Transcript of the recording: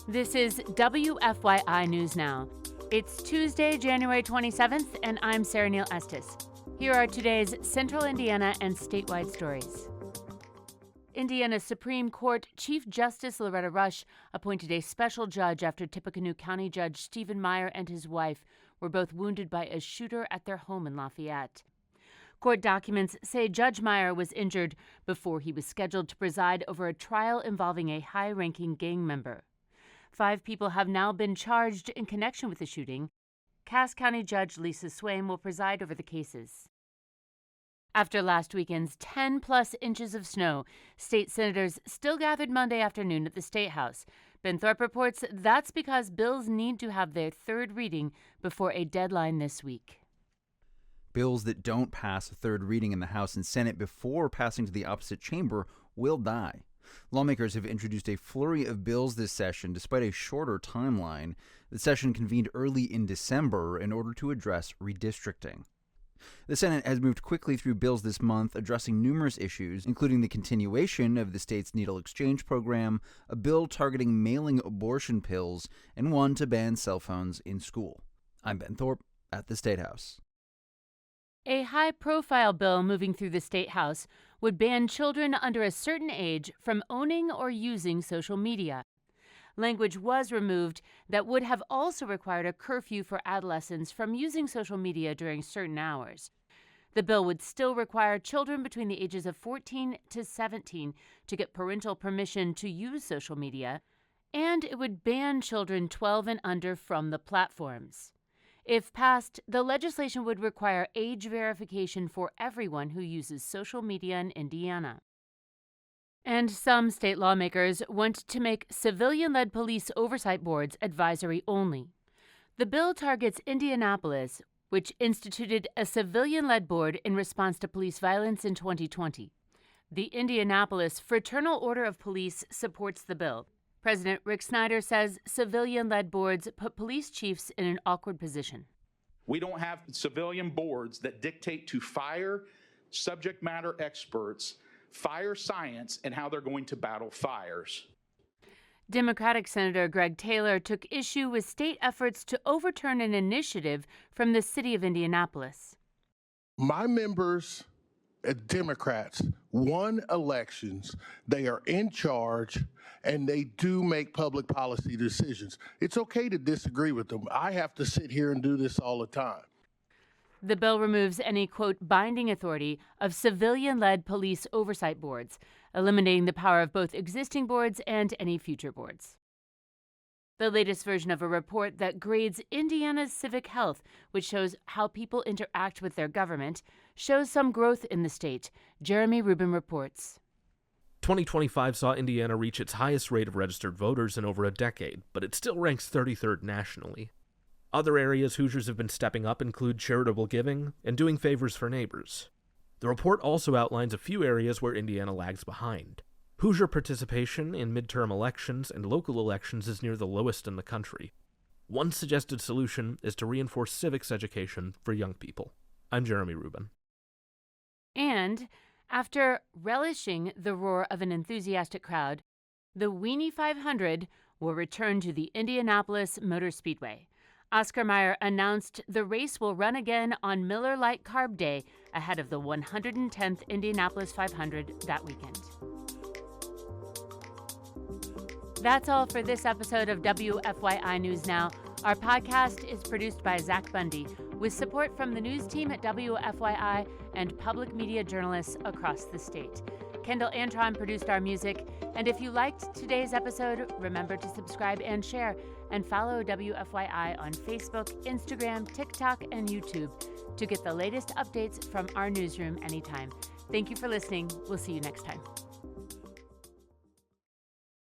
This is WFYI News Now. It's Tuesday, January 27th, and I'm Sarah Neal-Estes. Here are today's Central Indiana and statewide stories. Indiana Supreme Court Chief Justice Loretta Rush appointed a special judge after Tippecanoe County Judge Stephen Meyer and his wife were both wounded by a shooter at their home in Lafayette. Court documents say Judge Meyer was injured before he was scheduled to preside over a trial involving a high-ranking gang member. 5 people have now been charged in connection with the shooting. Cass County Judge Lisa Swaim will preside over the cases. After last weekend's 10-plus inches of snow, state senators still gathered Monday afternoon at the State House. Ben Thorpe reports that's because bills need to have their third reading before a deadline this week. Bills that don't pass a third reading in the House and Senate before passing to the opposite chamber will die. Lawmakers have introduced a flurry of bills this session despite a shorter timeline. The session convened early in December in order to address redistricting. The Senate has moved quickly through bills this month, addressing numerous issues, including the continuation of the state's needle exchange program, a bill targeting mailing abortion pills, and one to ban cell phones in school. I'm Ben Thorpe at the State House. A high-profile bill moving through the State House would ban children under a certain age from owning or using social media. Language was removed that would have also required a curfew for adolescents from using social media during certain hours. The bill would still require children between the ages of 14 to 17 to get parental permission to use social media, and it would ban children 12 and under from the platforms. If passed, the legislation would require age verification for everyone who uses social media in Indiana. And some state lawmakers want to make civilian-led police oversight boards advisory only. The bill targets Indianapolis, which instituted a civilian-led board in response to police violence in 2020. The Indianapolis Fraternal Order of Police supports the bill. President Rick Snyder says civilian-led boards put police chiefs in an awkward position. We don't have civilian boards that dictate to fire subject matter experts, fire science, and how they're going to battle fires. Democratic Senator Greg Taylor took issue with state efforts to overturn an initiative from the city of Indianapolis. My members, Democrats, won elections. They are in charge, and they do make public policy decisions. It's okay to disagree with them. I have to sit here and do this all the time. The bill removes any, quote, binding authority of civilian-led police oversight boards, eliminating the power of both existing boards and any future boards. The latest version of a report that grades Indiana's civic health, which shows how people interact with their government, shows some growth in the state. Jeremy Rubin reports. 2025 saw Indiana reach its highest rate of registered voters in over a decade, but it still ranks 33rd nationally. Other areas Hoosiers have been stepping up include charitable giving and doing favors for neighbors. The report also outlines a few areas where Indiana lags behind. Hoosier participation in midterm elections and local elections is near the lowest in the country. One suggested solution is to reinforce civics education for young people. I'm Jeremy Rubin. And after relishing the roar of an enthusiastic crowd, the Wienie 500 will return to the Indianapolis Motor Speedway. Oscar Mayer announced the race will run again on Miller Lite Carb Day ahead of the 110th Indianapolis 500 that weekend. That's all for this episode of WFYI News Now. Our podcast is produced by Zach Bundy with support from the news team at WFYI and public media journalists across the state. Kendall Antron produced our music, and if you liked today's episode, remember to subscribe and share, and follow WFYI on Facebook, Instagram, TikTok, and YouTube to get the latest updates from our newsroom anytime. Thank you for listening. We'll see you next time.